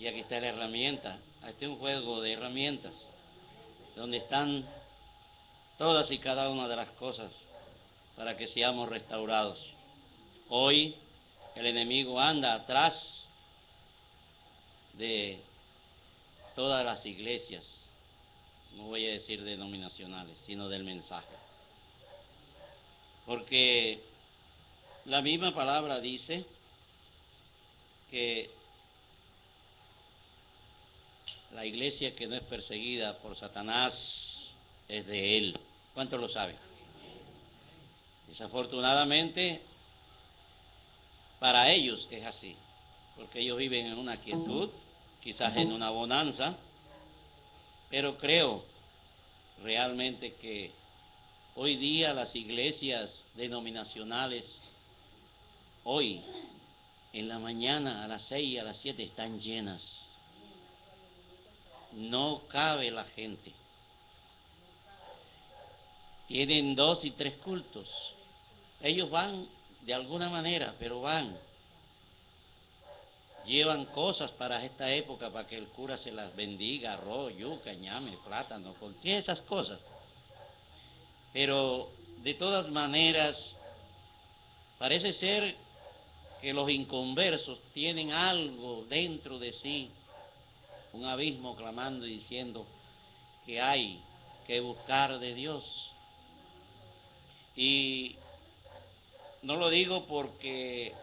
Y aquí está la herramienta. Este es un juego de herramientas donde están todas y cada una de las cosas para que seamos restaurados. Hoy el enemigo anda atrás de todas las iglesias, no voy a decir denominacionales, sino del mensaje. Porque la misma palabra dice que la iglesia que no es perseguida por Satanás es de él. ¿Cuántos lo saben? Desafortunadamente, para ellos es así, porque ellos viven en una quietud, quizás en una bonanza, pero creo realmente que hoy día las iglesias denominacionales, hoy, en la mañana, a las 6 y a las 7 están llenas. No cabe la gente. Tienen 2 y 3 cultos. Ellos van de alguna manera, pero van. Llevan cosas para esta época para que el cura se las bendiga, arroz, yuca, ñame, plátano, contiene esas cosas. Pero de todas maneras, parece ser que los inconversos tienen algo dentro de sí, un abismo clamando y diciendo que hay que buscar de Dios. Y no lo digo porque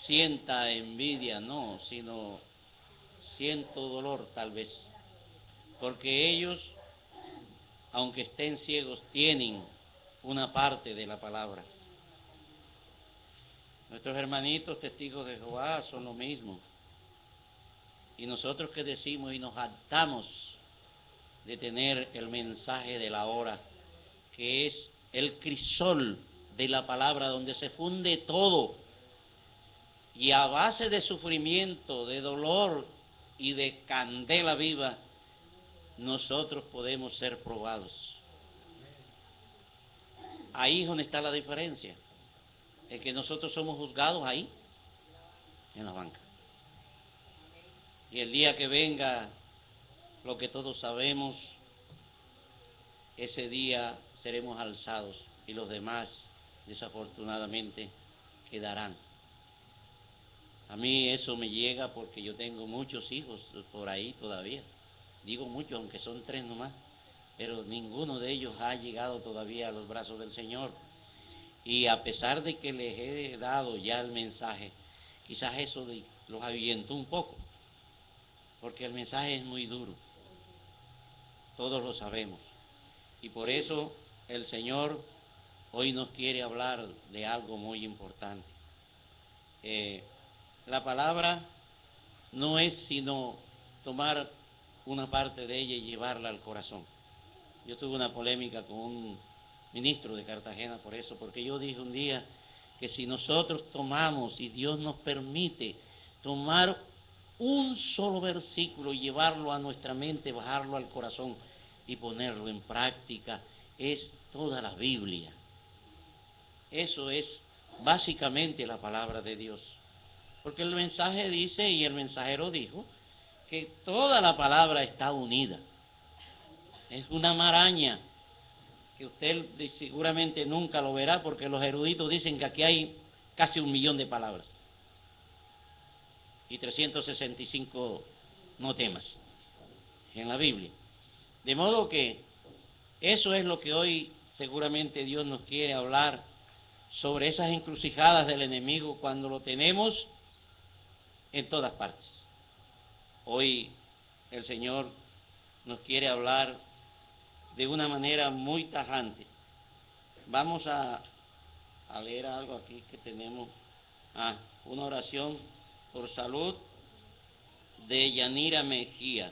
sienta envidia, no, sino siento dolor tal vez, porque ellos, aunque estén ciegos, tienen una parte de la palabra. Nuestros hermanitos testigos de Jehová son lo mismo. Y nosotros que decimos y nos jactamos de tener el mensaje de la hora, que es el crisol de la palabra donde se funde todo, y a base de sufrimiento, de dolor y de candela viva, nosotros podemos ser probados. Ahí es donde está la diferencia, es que nosotros somos juzgados ahí, en la banca. Y el día que venga lo que todos sabemos, ese día seremos alzados y los demás, desafortunadamente, quedarán. A mí eso me llega porque yo tengo muchos hijos por ahí todavía. Digo muchos, aunque son 3 nomás, pero ninguno de ellos ha llegado todavía a los brazos del Señor. Y a pesar de que les he dado ya el mensaje, quizás eso los ahuyentó un poco, porque el mensaje es muy duro. Todos lo sabemos. Y por eso el Señor hoy nos quiere hablar de algo muy importante. La palabra no es sino tomar una parte de ella y llevarla al corazón. Yo tuve una polémica con un ministro de Cartagena por eso, porque yo dije un día que si nosotros tomamos, y Dios nos permite, tomar un solo versículo y llevarlo a nuestra mente, bajarlo al corazón y ponerlo en práctica, es toda la Biblia. Eso es básicamente la palabra de Dios. Porque el mensaje dice, y el mensajero dijo, que toda la palabra está unida. Es una maraña que usted seguramente nunca lo verá, porque los eruditos dicen que aquí hay casi 1.000.000 de palabras y 365 no temas en la Biblia. De modo que eso es lo que hoy seguramente Dios nos quiere hablar sobre esas encrucijadas del enemigo cuando lo tenemos en todas partes. Hoy el Señor nos quiere hablar de una manera muy tajante. Vamos a leer algo aquí que tenemos. Una oración por salud de Yanira Mejía.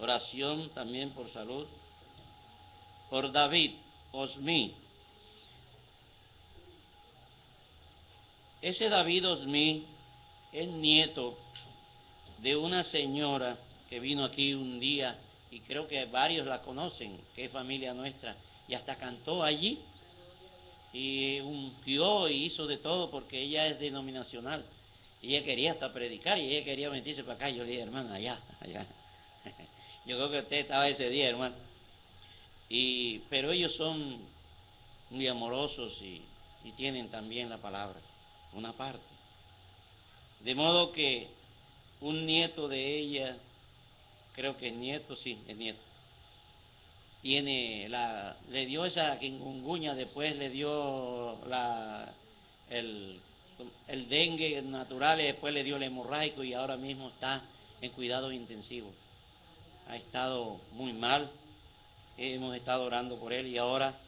Oración también por salud por David Osmi. Ese David Osmi es nieto de una señora que vino aquí un día, y creo que varios la conocen, que es familia nuestra, y hasta cantó allí, y ungió y hizo de todo, porque ella es denominacional, Ella quería hasta predicar y ella quería meterse para acá. Yo le dije, hermano, allá, allá. Yo creo que usted estaba ese día, hermano. Pero ellos son muy amorosos y tienen también la palabra, una parte. De modo que un nieto de ella, creo que es nieto, sí, es nieto, le dio esa chikungunya, después le dio el dengue natural, y después le dio el hemorrágico y ahora mismo está en cuidados intensivos. Ha estado muy mal, hemos estado orando por él y ahora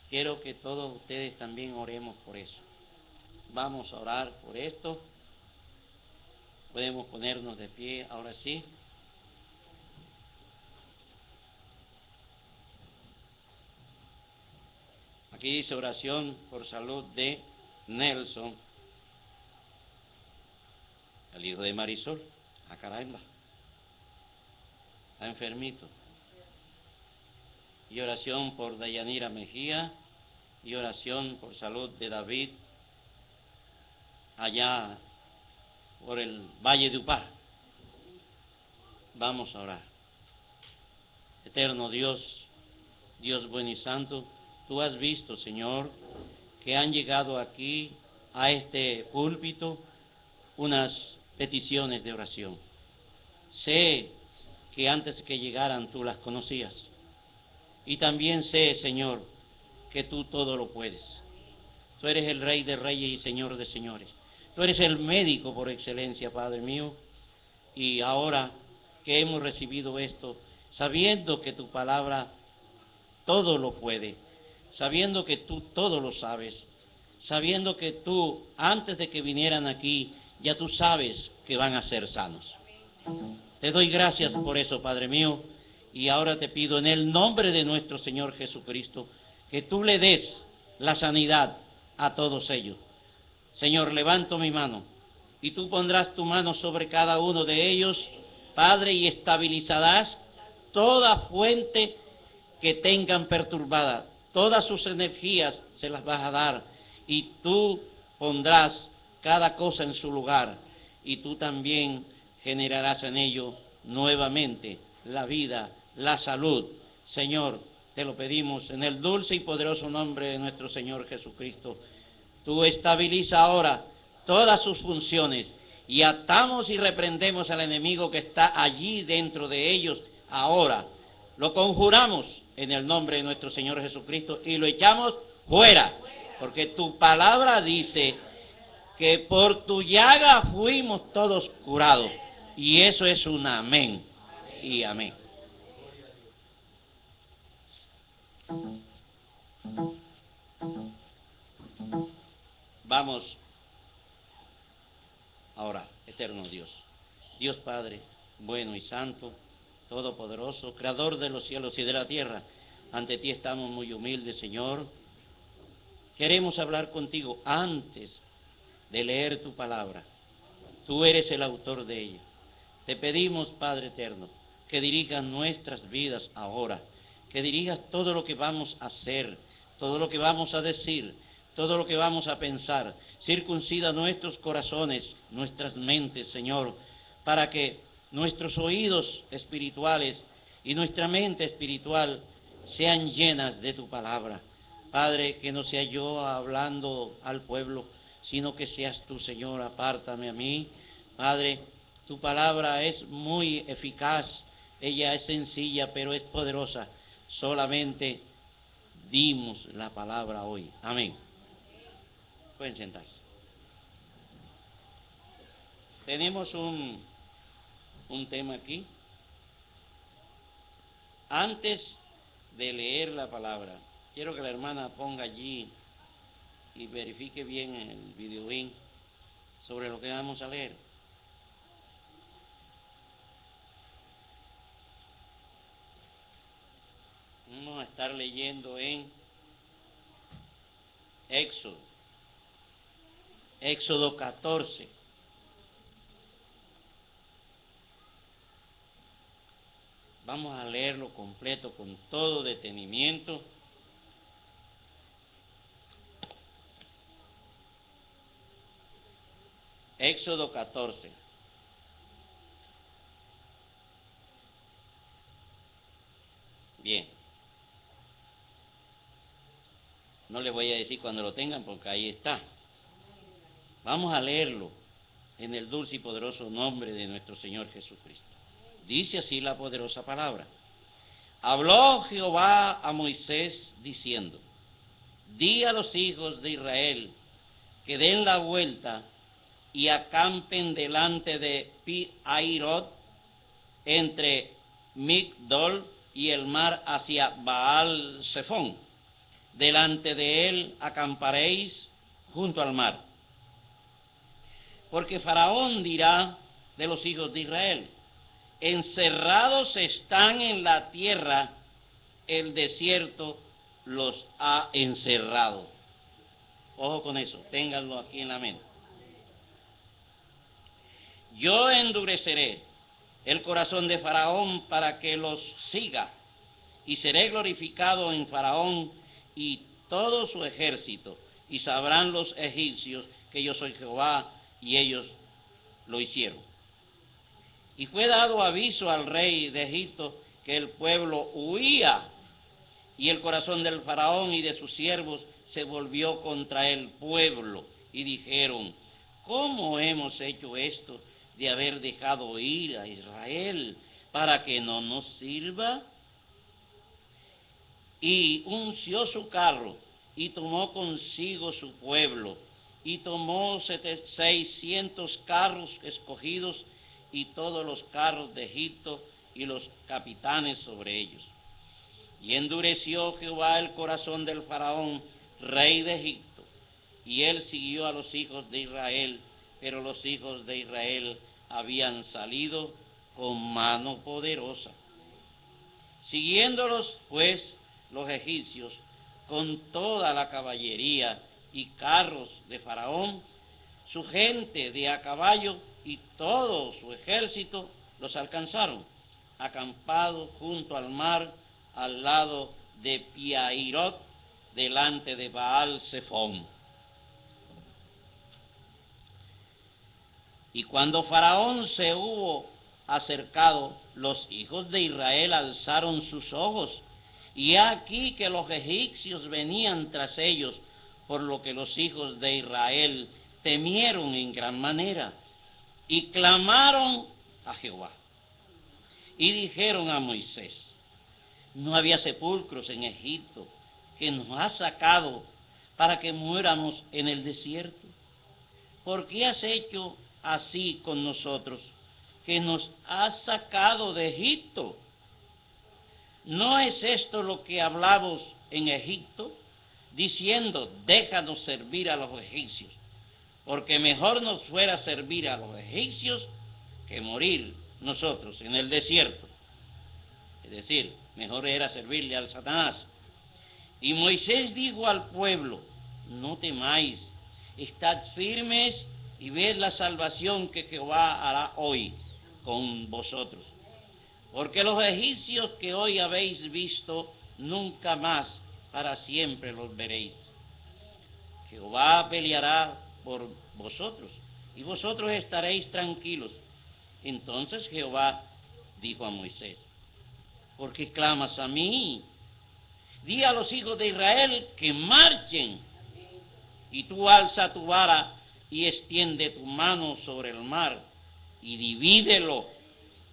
quiero que todos ustedes también oremos por eso. Vamos a orar por esto. Podemos ponernos de pie ahora sí. Aquí dice oración por salud de Nelson, el hijo de Marisol. Ah, caramba, está enfermito. Y oración por Dayanira Mejía, y oración por salud de David, allá por el Valle de Upar. Vamos a orar. Eterno Dios, Dios bueno y santo, tú has visto, Señor, que han llegado aquí a este púlpito unas peticiones de oración. Sé que antes que llegaran tú las conocías. Y también sé, Señor, que tú todo lo puedes. Tú eres el Rey de Reyes y Señor de Señores. Tú eres el médico por excelencia, Padre mío. Y ahora que hemos recibido esto, sabiendo que tu palabra todo lo puede, sabiendo que tú todo lo sabes, sabiendo que tú, antes de que vinieran aquí, ya tú sabes que van a ser sanos. Te doy gracias por eso, Padre mío, y ahora te pido en el nombre de nuestro Señor Jesucristo, que tú le des la sanidad a todos ellos. Señor, levanto mi mano, y tú pondrás tu mano sobre cada uno de ellos, Padre, y estabilizarás toda fuente que tengan perturbada, todas sus energías se las vas a dar, y tú pondrás cada cosa en su lugar, y tú también generarás en ello nuevamente la vida, la salud. Señor, te lo pedimos en el dulce y poderoso nombre de nuestro Señor Jesucristo. Tú estabiliza ahora todas sus funciones y atamos y reprendemos al enemigo que está allí dentro de ellos ahora. Lo conjuramos en el nombre de nuestro Señor Jesucristo y lo echamos fuera, porque tu palabra dice que por tu llaga fuimos todos curados, y eso es un amén y amén. Vamos ahora, eterno Dios, Dios Padre, bueno y santo, todopoderoso, creador de los cielos y de la tierra. Ante ti estamos muy humildes, Señor. Queremos hablar contigo antes de leer tu palabra. Tú eres el autor de ella. Te pedimos, Padre eterno, que dirijas nuestras vidas ahora, que dirijas todo lo que vamos a hacer, todo lo que vamos a decir, todo lo que vamos a pensar. Circuncida nuestros corazones, nuestras mentes, Señor, para que nuestros oídos espirituales y nuestra mente espiritual sean llenas de tu palabra. Padre, que no sea yo hablando al pueblo, sino que seas tú, Señor, apártame a mí. Padre, tu palabra es muy eficaz, ella es sencilla, pero es poderosa. Solamente dimos la palabra hoy. Amén. Pueden sentarse. Tenemos un tema aquí. Antes de leer la palabra, quiero que la hermana ponga allí y verifique bien el videoín sobre lo que vamos a leer. Vamos a estar leyendo en Éxodo 14. Vamos a leerlo completo con todo detenimiento. Éxodo 14. Bien. No les voy a decir cuando lo tengan porque ahí está. Vamos a leerlo en el dulce y poderoso nombre de nuestro Señor Jesucristo. Dice así la poderosa palabra. Habló Jehová a Moisés diciendo, di a los hijos de Israel que den la vuelta y acampen delante de Pi-Hairot, entre Migdol y el mar hacia Baal-Zephón. Delante de él acamparéis junto al mar. Porque Faraón dirá de los hijos de Israel, encerrados están en la tierra, el desierto los ha encerrado. Ojo con eso, ténganlo aquí en la mente. Yo endureceré el corazón de Faraón para que los siga, y seré glorificado en Faraón y todo su ejército, y sabrán los egipcios que yo soy Jehová, y ellos lo hicieron. Y fue dado aviso al rey de Egipto que el pueblo huía, y el corazón del Faraón y de sus siervos se volvió contra el pueblo, y dijeron, ¿cómo hemos hecho esto de haber dejado ir a Israel para que no nos sirva? Y unció su carro y tomó consigo su pueblo, y tomó 600 carros escogidos y todos los carros de Egipto y los capitanes sobre ellos. Y endureció Jehová el corazón del Faraón, rey de Egipto, y él siguió a los hijos de Israel, pero los hijos de Israel habían salido con mano poderosa. Siguiéndolos, pues, los egipcios, con toda la caballería y carros de Faraón, su gente de a caballo y todo su ejército, los alcanzaron, acampados junto al mar, al lado de Pi-Hahirot, delante de Baal-Zephón. Y cuando Faraón se hubo acercado, los hijos de Israel alzaron sus ojos, y he aquí que los egipcios venían tras ellos, por lo que los hijos de Israel temieron en gran manera, y clamaron a Jehová, y dijeron a Moisés, no había sepulcros en Egipto, que nos ha sacado para que muéramos en el desierto. ¿Por qué has hecho así con nosotros, que nos has sacado de Egipto? ¿No es esto lo que hablamos en Egipto, diciendo, déjanos servir a los egipcios, porque mejor nos fuera servir a los egipcios que morir nosotros en el desierto? Es decir, mejor era servirle al Satanás. Y Moisés dijo al pueblo, no temáis, estad firmes y ved la salvación que Jehová hará hoy con vosotros. Porque los egipcios que hoy habéis visto, nunca más para siempre los veréis. Jehová peleará por vosotros, y vosotros estaréis tranquilos. Entonces Jehová dijo a Moisés, ¿por qué clamas a mí? Di a los hijos de Israel que marchen, y tú alza tu vara y extiende tu mano sobre el mar, y divídelo,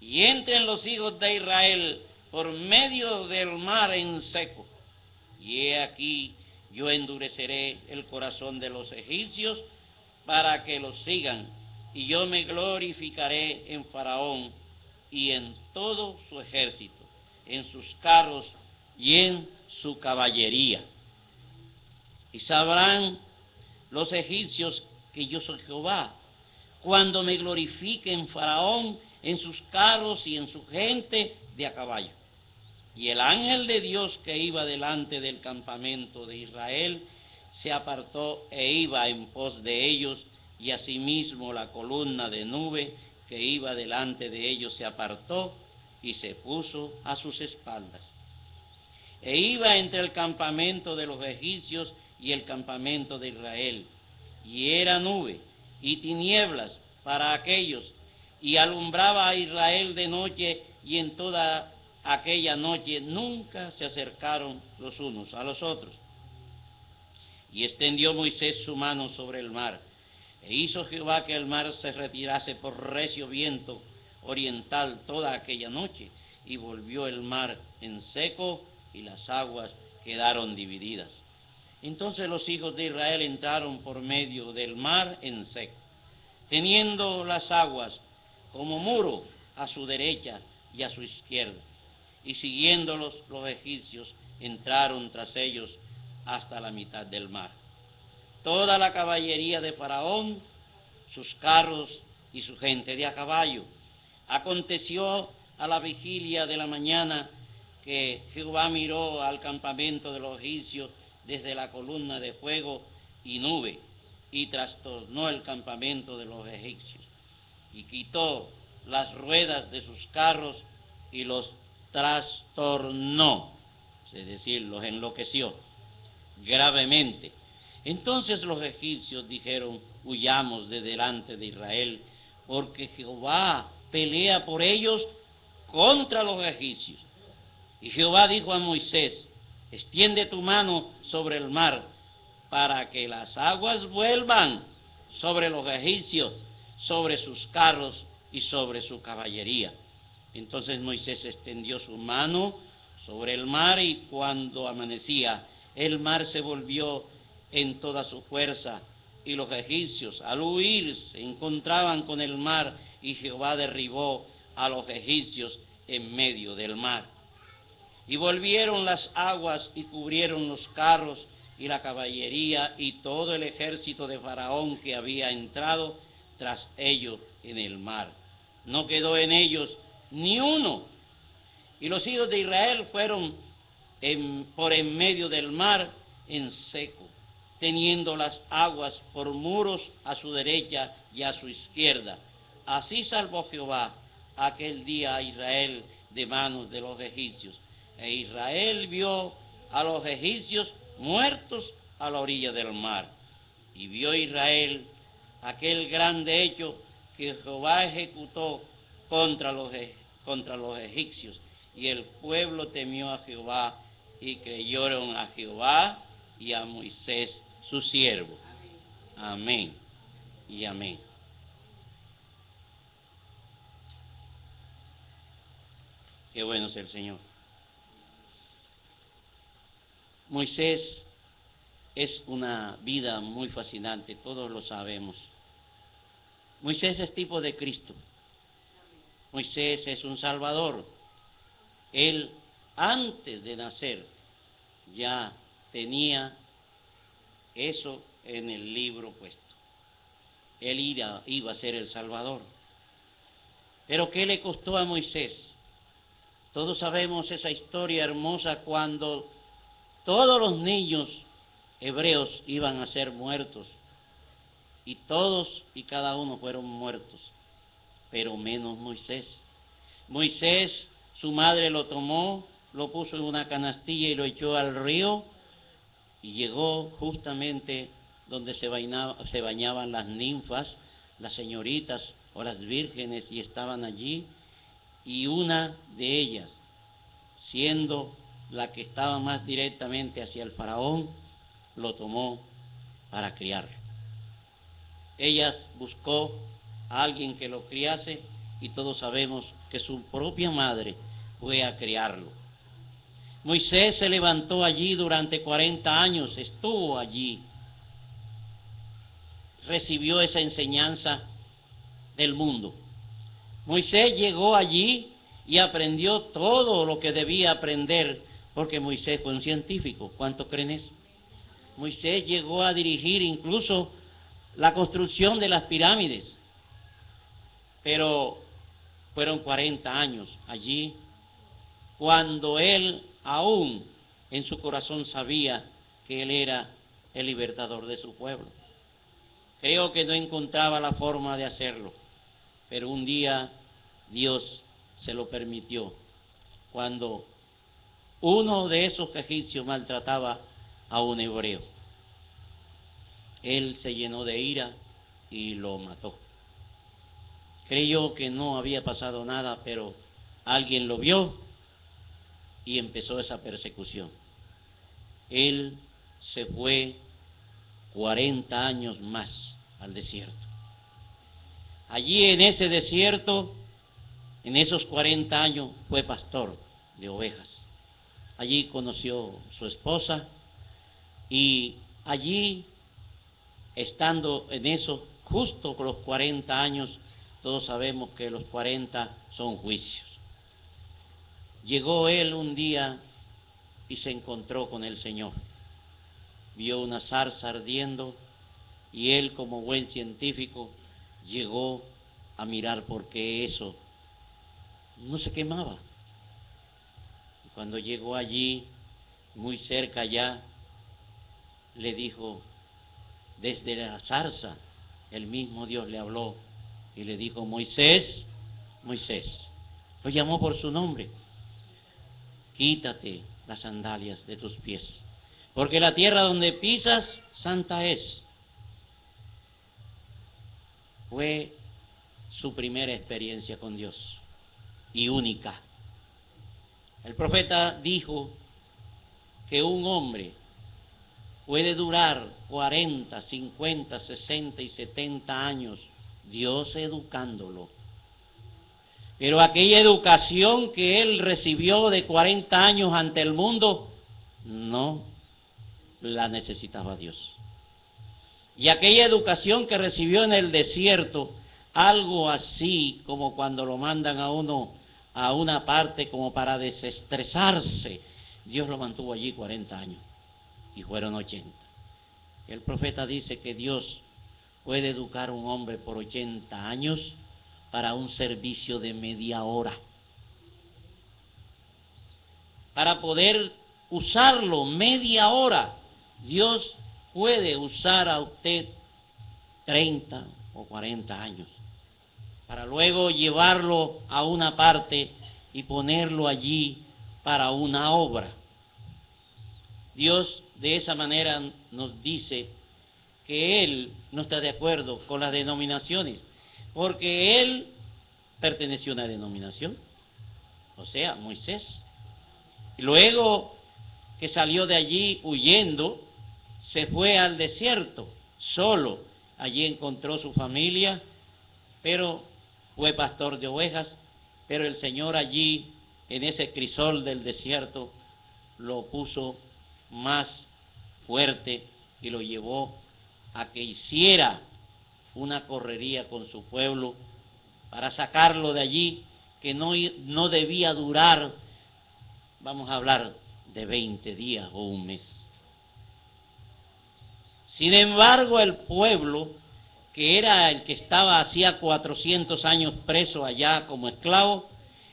y entren los hijos de Israel por medio del mar en seco. Y he aquí, yo endureceré el corazón de los egipcios para que los sigan, y yo me glorificaré en Faraón y en todo su ejército, en sus carros y en su caballería. Y sabrán los egipcios que yo soy Jehová, cuando me glorifique en Faraón, en sus carros y en su gente de a caballo. Y el ángel de Dios que iba delante del campamento de Israel se apartó e iba en pos de ellos, y asimismo la columna de nube que iba delante de ellos se apartó y se puso a sus espaldas. E iba entre el campamento de los egipcios y el campamento de Israel, y era nube y tinieblas para aquellos, y alumbraba a Israel de noche, y en toda aquella noche nunca se acercaron los unos a los otros. Y extendió Moisés su mano sobre el mar, e hizo Jehová que el mar se retirase por recio viento oriental toda aquella noche, y volvió el mar en seco, y las aguas quedaron divididas. Entonces los hijos de Israel entraron por medio del mar en seco, teniendo las aguas como muro a su derecha y a su izquierda, y siguiéndolos los egipcios entraron tras ellos hasta la mitad del mar. Toda la caballería de Faraón, sus carros y su gente de a caballo. Aconteció a la vigilia de la mañana que Jehová miró al campamento de los egipcios desde la columna de fuego y nube, y trastornó el campamento de los egipcios, y quitó las ruedas de sus carros y los trastornó, es decir, los enloqueció gravemente. Entonces los egipcios dijeron: huyamos de delante de Israel, porque Jehová pelea por ellos contra los egipcios. Y Jehová dijo a Moisés: extiende tu mano sobre el mar, para que las aguas vuelvan sobre los egipcios, sobre sus carros y sobre su caballería. Entonces Moisés extendió su mano sobre el mar, y cuando amanecía, el mar se volvió en toda su fuerza, y los egipcios al huir se encontraban con el mar, y Jehová derribó a los egipcios en medio del mar. Y volvieron las aguas y cubrieron los carros y la caballería y todo el ejército de Faraón que había entrado tras ellos en el mar. No quedó en ellos ni uno. Y los hijos de Israel fueron por en medio del mar en seco, teniendo las aguas por muros a su derecha y a su izquierda. Así salvó Jehová aquel día a Israel de manos de los egipcios. E Israel vio a los egipcios muertos a la orilla del mar. Y vio Israel aquel grande hecho que Jehová ejecutó contra los egipcios. Y el pueblo temió a Jehová, y creyeron a Jehová y a Moisés su siervo. Amén y amén. Qué bueno es el Señor. Moisés es una vida muy fascinante, todos lo sabemos. Moisés es tipo de Cristo. Moisés es un Salvador. Él, antes de nacer, ya tenía eso en el libro puesto. Él iba a ser el Salvador. Pero ¿qué le costó a Moisés? Todos sabemos esa historia hermosa cuando todos los niños hebreos iban a ser muertos, y todos y cada uno fueron muertos, pero menos Moisés. Moisés, su madre lo tomó, lo puso en una canastilla y lo echó al río, y llegó justamente donde se bañaban las ninfas, las señoritas o las vírgenes, y estaban allí, y una de ellas, siendo la que estaba más directamente hacia el faraón, lo tomó para criarlo. Ella buscó a alguien que lo criase, y todos sabemos que su propia madre fue a criarlo. Moisés se levantó allí durante 40 años, estuvo allí, recibió esa enseñanza del mundo. Moisés llegó allí y aprendió todo lo que debía aprender, porque Moisés fue un científico. ¿Cuánto creen eso? Moisés llegó a dirigir incluso la construcción de las pirámides, pero fueron 40 años allí, cuando él aún en su corazón sabía que él era el libertador de su pueblo. Creo que no encontraba la forma de hacerlo, pero un día Dios se lo permitió, cuando uno de esos egipcios maltrataba a un hebreo. Él se llenó de ira y lo mató. creyó que no había pasado nada, pero alguien lo vio y empezó esa persecución. Él se fue 40 años más al desierto. Allí en ese desierto, en esos 40 años, fue pastor de ovejas. Allí conoció a su esposa y allí, estando en eso, justo con los 40 años, todos sabemos que los 40 son juicios. Llegó él un día y se encontró con el Señor. Vio una zarza ardiendo y él, como buen científico, llegó a mirar por qué eso no se quemaba. Y cuando llegó allí, muy cerca ya, le dijo, desde la zarza, el mismo Dios le habló y le dijo, Moisés, Moisés. Lo llamó por su nombre. Quítate las sandalias de tus pies, porque la tierra donde pisas, santa es. Fue su primera experiencia con Dios y única. El profeta dijo que un hombre puede durar 40, 50, 60 y 70 años Dios educándolo. Pero aquella educación que él recibió de 40 años ante el mundo, no la necesitaba Dios. Y aquella educación que recibió en el desierto, algo así como cuando lo mandan a uno a una parte como para desestresarse, Dios lo mantuvo allí 40 años y fueron 80. El profeta dice que Dios puede educar a un hombre por 80 años para un servicio de media hora, para poder usarlo media hora. Dios puede usar a usted 30 o 40 años, para luego llevarlo a una parte y ponerlo allí para una obra. Dios de esa manera nos dice que Él no está de acuerdo con las denominaciones, porque Él perteneció a una denominación, o sea, Moisés. Y luego que salió de allí huyendo, se fue al desierto, solo. Allí encontró su familia, pero fue pastor de ovejas, pero el Señor allí, en ese crisol del desierto, lo puso más fuerte y lo llevó a que hiciera una correría con su pueblo para sacarlo de allí, que no debía durar, vamos a hablar de 20 días o un mes. Sin embargo, el pueblo, que era el que estaba hacía 400 años preso allá como esclavo,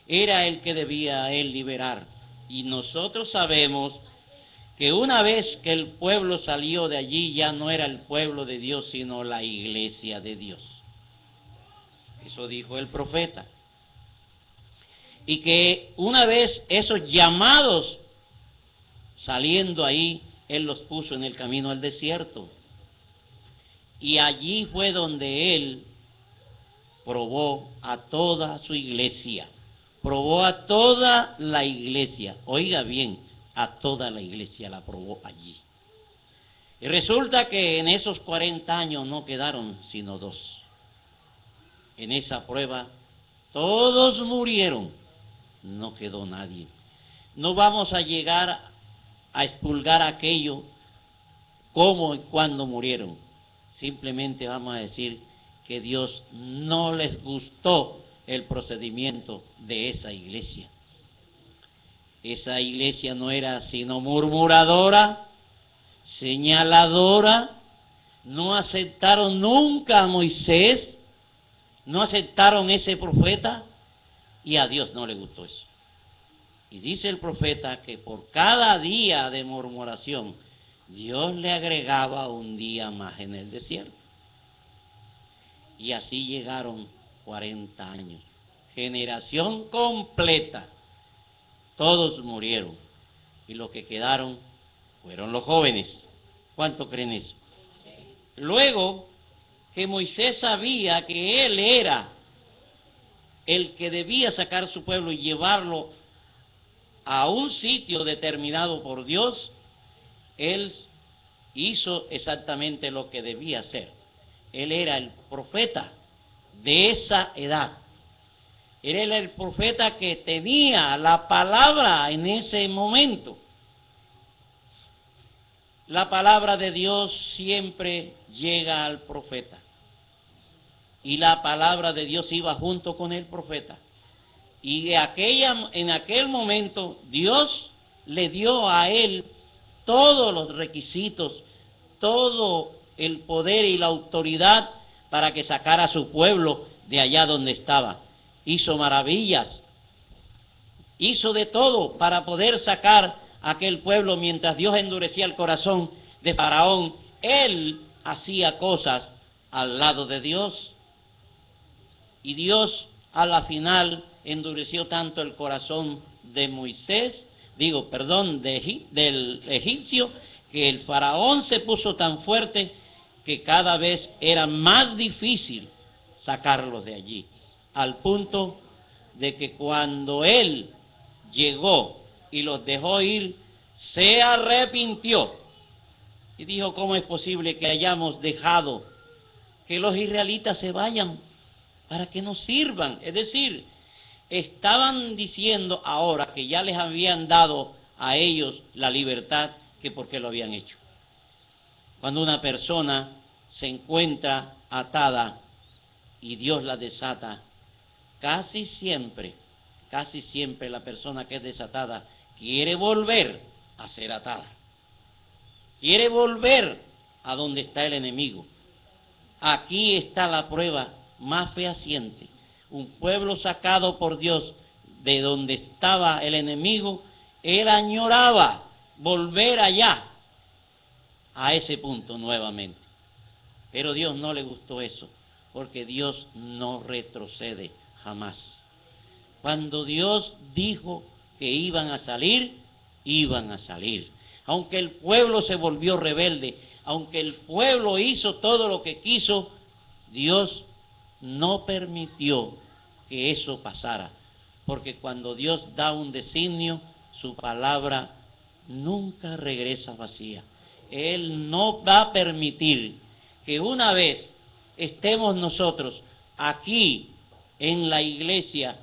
era el que debía él liberar. Y nosotros sabemos que una vez que el pueblo salió de allí, ya no era el pueblo de Dios, sino la iglesia de Dios. Eso dijo el profeta. Y que una vez esos llamados saliendo ahí, Él los puso en el camino al desierto. Y allí fue donde Él probó a toda su iglesia. Probó a toda la iglesia. Oiga bien, a toda la iglesia la probó allí. Y resulta que en esos 40 años no quedaron sino 2. En esa prueba todos murieron, no quedó nadie. No vamos a llegar a expurgar aquello cómo y cuándo murieron. Simplemente vamos a decir que Dios no les gustó el procedimiento de esa iglesia. Esa iglesia no era sino murmuradora, señaladora, no aceptaron nunca a Moisés, no aceptaron ese profeta y a Dios no le gustó eso. Y dice el profeta que por cada día de murmuración, Dios le agregaba un día más en el desierto. Y así llegaron 40 años. Generación completa. Todos murieron. Y los que quedaron fueron los jóvenes. ¿Cuánto creen eso? Luego que Moisés sabía que él era el que debía sacar a su pueblo y llevarlo a un sitio determinado por Dios, él hizo exactamente lo que debía hacer. Él era el profeta de esa edad. Él era el profeta que tenía la palabra en ese momento. La palabra de Dios siempre llega al profeta. Y la palabra de Dios iba junto con el profeta. Y en aquel momento Dios le dio a él todos los requisitos, todo el poder y la autoridad para que sacara a su pueblo de allá donde estaba. Hizo maravillas, hizo de todo para poder sacar a aquel pueblo. Mientras Dios endurecía el corazón de Faraón, él hacía cosas al lado de Dios. Y Dios a la final endureció tanto el corazón de del egipcio, que el faraón se puso tan fuerte que cada vez era más difícil sacarlos de allí, al punto de que cuando él llegó y los dejó ir, se arrepintió y dijo: ¿cómo es posible que hayamos dejado que los israelitas se vayan para que nos sirvan? Es decir, estaban diciendo ahora que ya les habían dado a ellos la libertad, que por qué lo habían hecho. Cuando una persona se encuentra atada y Dios la desata, casi siempre la persona que es desatada quiere volver a ser atada. Quiere volver a donde está el enemigo. Aquí está la prueba más fehaciente. Un pueblo sacado por Dios de donde estaba el enemigo, él añoraba volver allá, a ese punto nuevamente. Pero Dios no le gustó eso, porque Dios no retrocede jamás. Cuando Dios dijo que iban a salir, iban a salir. Aunque el pueblo se volvió rebelde, aunque el pueblo hizo todo lo que quiso, Dios no permitió que eso pasara, porque cuando Dios da un designio, su palabra nunca regresa vacía. Él no va a permitir que una vez estemos nosotros aquí en la iglesia,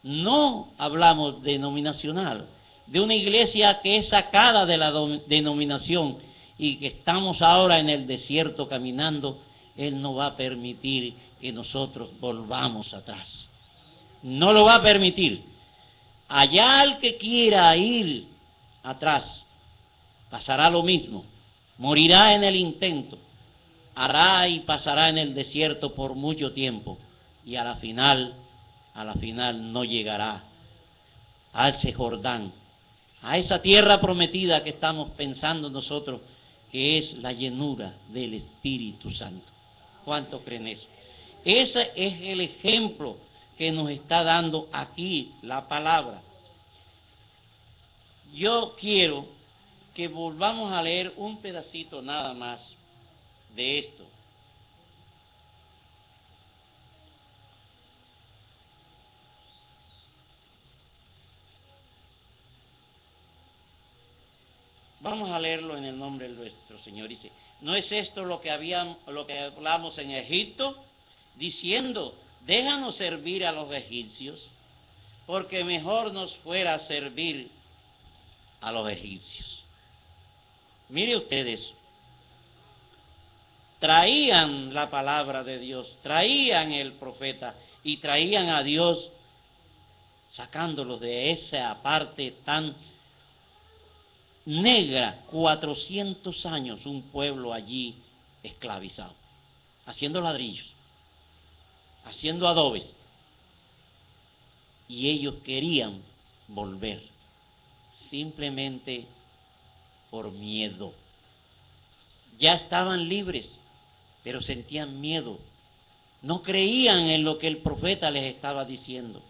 no hablamos denominacional, de una iglesia que es sacada de la denominación y que estamos ahora en el desierto caminando, Él no va a permitir que nosotros volvamos atrás. No lo va a permitir. Allá el que quiera ir atrás, pasará lo mismo. Morirá en el intento. Hará y pasará en el desierto por mucho tiempo. Y a la final no llegará a ese Jordán, a esa tierra prometida que estamos pensando nosotros, que es la llenura del Espíritu Santo. ¿Cuánto creen eso? Ese es el ejemplo que nos está dando aquí la palabra. Yo quiero que volvamos a leer un pedacito nada más de esto. Vamos a leerlo en el nombre de nuestro Señor. Dice: ¿no es esto lo que hablamos en Egipto, diciendo: déjanos servir a los egipcios, porque mejor nos fuera servir a los egipcios? Mire ustedes, traían la palabra de Dios, traían el profeta y traían a Dios, sacándolos de esa parte tan negra. 400 años un pueblo allí esclavizado, haciendo ladrillos, haciendo adobes, y ellos querían volver simplemente por miedo. Ya estaban libres, pero sentían miedo, no creían en lo que el profeta les estaba diciendo.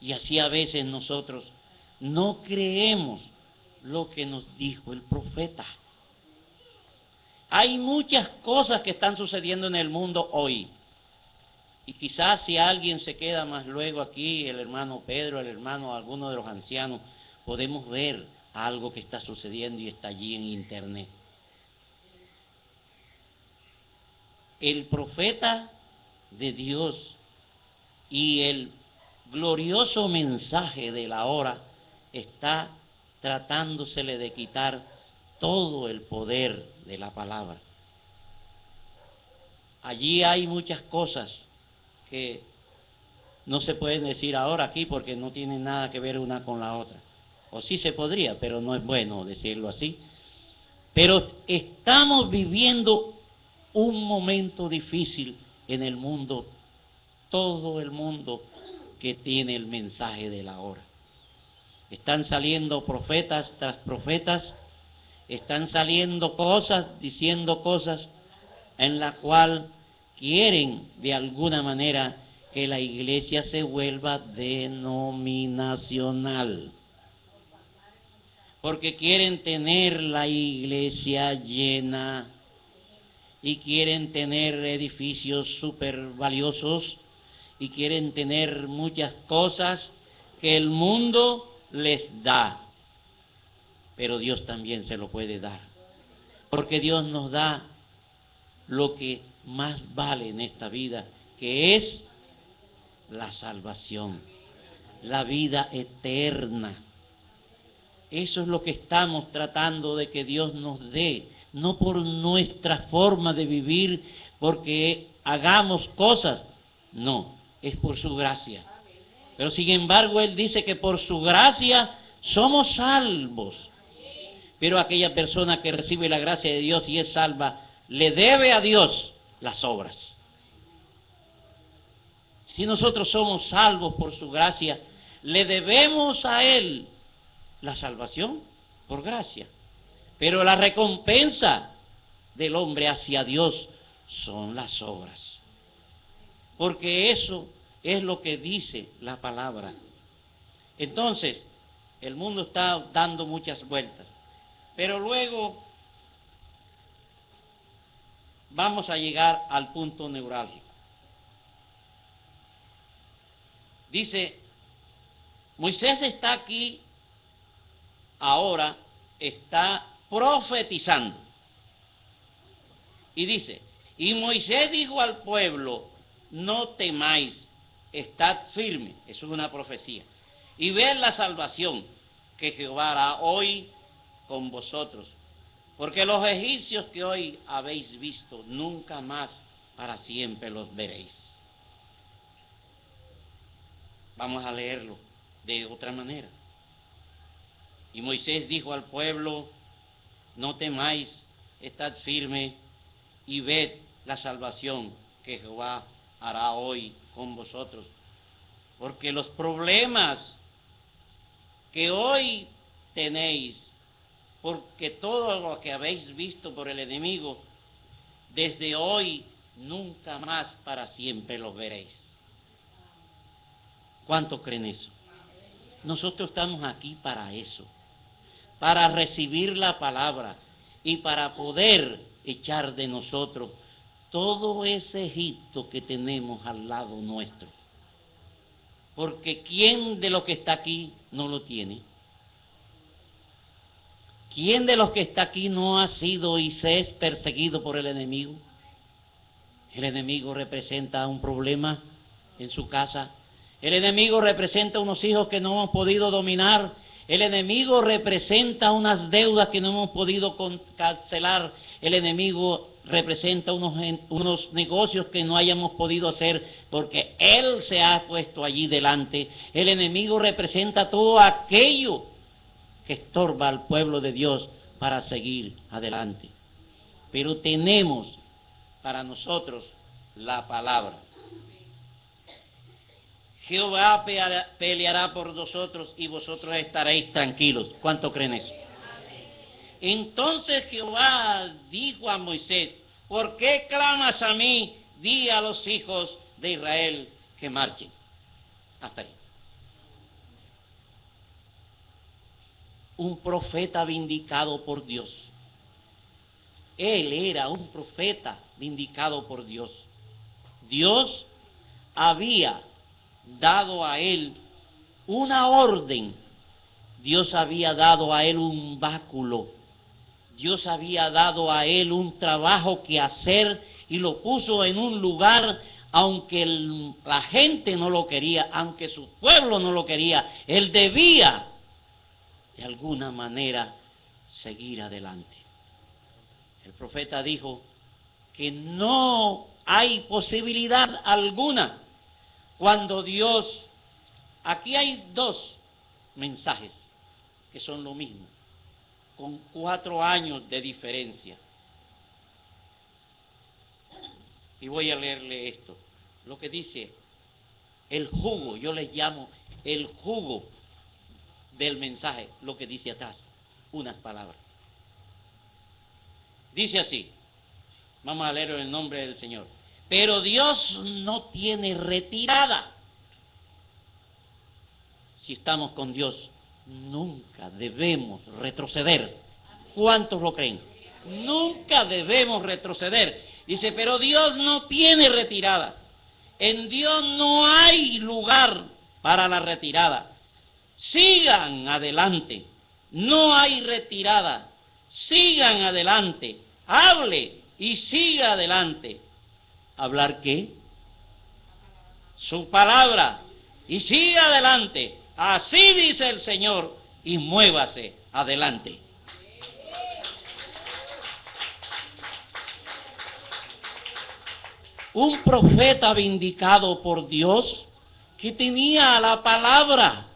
Y así a veces nosotros no creemos lo que nos dijo el profeta. Hay muchas cosas que están sucediendo en el mundo hoy, Y quizás si alguien se queda más luego aquí, el hermano Pedro, el hermano, alguno de los ancianos, podemos ver algo que está sucediendo y está allí en internet. El profeta de Dios y el glorioso mensaje de la hora está tratándosele de quitar todo el poder de la palabra. Allí hay muchas cosas que no se pueden decir ahora aquí porque no tienen nada que ver una con la otra. O sí se podría, pero no es bueno decirlo así. Pero estamos viviendo un momento difícil en el mundo, todo el mundo que tiene el mensaje de la hora. Están saliendo profetas tras profetas, están saliendo cosas, diciendo cosas en la cual quieren de alguna manera que la iglesia se vuelva denominacional, porque quieren tener la iglesia llena y quieren tener edificios súper valiosos y quieren tener muchas cosas que el mundo les da, pero Dios también se lo puede dar, porque Dios nos da lo que más vale en esta vida, que es la salvación, la vida eterna. Eso es lo que estamos tratando de que Dios nos dé, no por nuestra forma de vivir, porque hagamos cosas, no, es por su gracia. Pero sin embargo Él dice que por su gracia somos salvos. Pero aquella persona que recibe la gracia de Dios y es salva, le debe a Dios las obras. Si nosotros somos salvos por su gracia, le debemos a Él la salvación por gracia. Pero la recompensa del hombre hacia Dios son las obras. Porque eso es lo que dice la palabra. Entonces, el mundo está dando muchas vueltas. Pero luego vamos a llegar al punto neurálgico. Dice, Moisés está aquí, ahora está profetizando. Y dice, y Moisés dijo al pueblo, no temáis, estad firme, eso es una profecía, y ved la salvación que Jehová hará hoy con vosotros, porque los egipcios que hoy habéis visto, nunca más para siempre los veréis. Vamos a leerlo de otra manera. Y Moisés dijo al pueblo, no temáis, estad firme y ved la salvación que Jehová hará hoy con vosotros. Porque los problemas que hoy tenéis, porque todo lo que habéis visto por el enemigo, desde hoy nunca más para siempre los veréis. ¿Cuánto creen eso? Nosotros estamos aquí para eso, para recibir la palabra y para poder echar de nosotros todo ese Egipto que tenemos al lado nuestro. Porque ¿quién de los que está aquí no lo tiene? ¿Quién de los que está aquí no ha sido y se es perseguido por el enemigo? El enemigo representa un problema en su casa. El enemigo representa unos hijos que no hemos podido dominar. El enemigo representa unas deudas que no hemos podido cancelar. El enemigo representa unos negocios que no hayamos podido hacer porque Él se ha puesto allí delante. El enemigo representa todo aquello que estorba al pueblo de Dios para seguir adelante. Pero tenemos para nosotros la palabra. Jehová peleará por vosotros y vosotros estaréis tranquilos. ¿Cuánto creen eso? Entonces Jehová dijo a Moisés, ¿por qué clamas a mí? Di a los hijos de Israel que marchen. Hasta ahí. Un profeta vindicado por Dios. Él era un profeta vindicado por Dios. Dios había dado a él una orden, Dios había dado a él un báculo, Dios había dado a él un trabajo que hacer y lo puso en un lugar, aunque la gente no lo quería, aunque su pueblo no lo quería, él debía de alguna manera seguir adelante. El profeta dijo que no hay posibilidad alguna cuando Dios, aquí hay dos mensajes que son lo mismo, con 4 años de diferencia. Y voy a leerle esto, lo que dice el jugo, yo les llamo el jugo del mensaje, lo que dice atrás, unas palabras. Dice así, vamos a leerlo en el nombre del Señor. Pero Dios no tiene retirada. Si estamos con Dios, nunca debemos retroceder. ¿Cuántos lo creen? Nunca debemos retroceder. Dice, pero Dios no tiene retirada. En Dios no hay lugar para la retirada. Sigan adelante. No hay retirada. Sigan adelante. Hable y siga adelante. ¿Hablar qué? Su palabra. Y siga adelante. Así dice el Señor. Y muévase adelante. Un profeta vindicado por Dios que tenía la palabra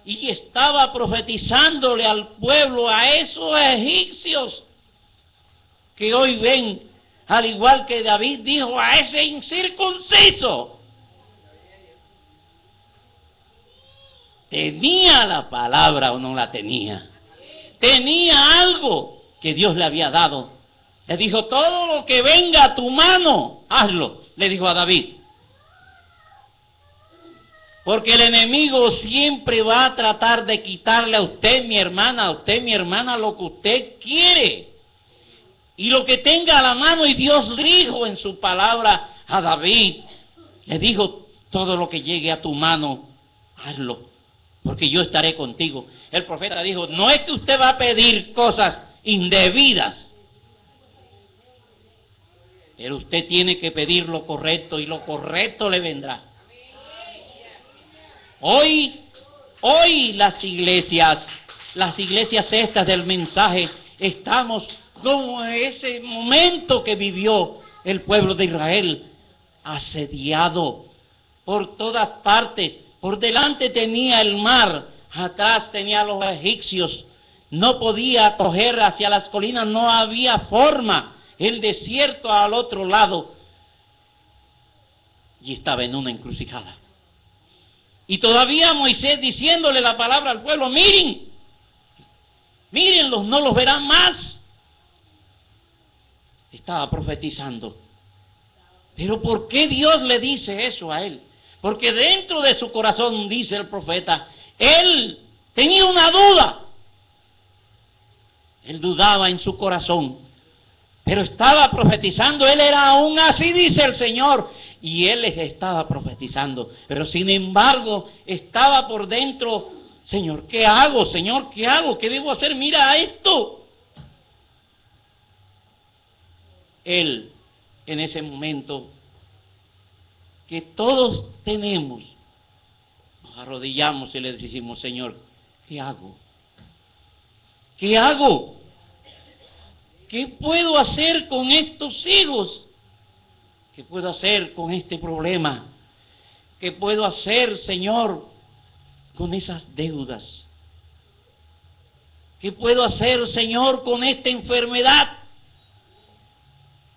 y estaba profetizándole al pueblo, a esos egipcios que hoy ven, al igual que David dijo, a ese incircunciso. ¿Tenía la palabra o no la tenía? Tenía algo que Dios le había dado. Le dijo, todo lo que venga a tu mano, hazlo, le dijo a David. Porque el enemigo siempre va a tratar de quitarle a usted, mi hermana, lo que usted quiere. Y lo que tenga a la mano, y Dios dijo en su palabra a David, le dijo, todo lo que llegue a tu mano, hazlo, porque yo estaré contigo. El profeta dijo, no es que usted va a pedir cosas indebidas, pero usted tiene que pedir lo correcto y lo correcto le vendrá. Hoy las iglesias estas del mensaje, estamos como ese momento que vivió el pueblo de Israel, asediado por todas partes. Por delante tenía el mar, atrás tenía a los egipcios, no podía coger hacia las colinas, no había forma. El desierto al otro lado, y estaba en una encrucijada. Y todavía Moisés diciéndole la palabra al pueblo, mírenlos, no los verán más. Estaba profetizando. Pero ¿por qué Dios le dice eso a él? Porque dentro de su corazón, dice el profeta, él tenía una duda. Él dudaba en su corazón. Pero estaba profetizando, él era aún así, dice el Señor, y él les estaba profetizando. Pero sin embargo, estaba por dentro, Señor, ¿qué hago? Señor, ¿qué hago? ¿Qué debo hacer? Mira esto. Él, en ese momento, que todos tenemos, nos arrodillamos y le decimos, Señor, ¿qué hago? ¿Qué hago? ¿Qué puedo hacer con estos hijos? ¿Qué puedo hacer con este problema? ¿Qué puedo hacer, Señor, con esas deudas? ¿Qué puedo hacer, Señor, con esta enfermedad?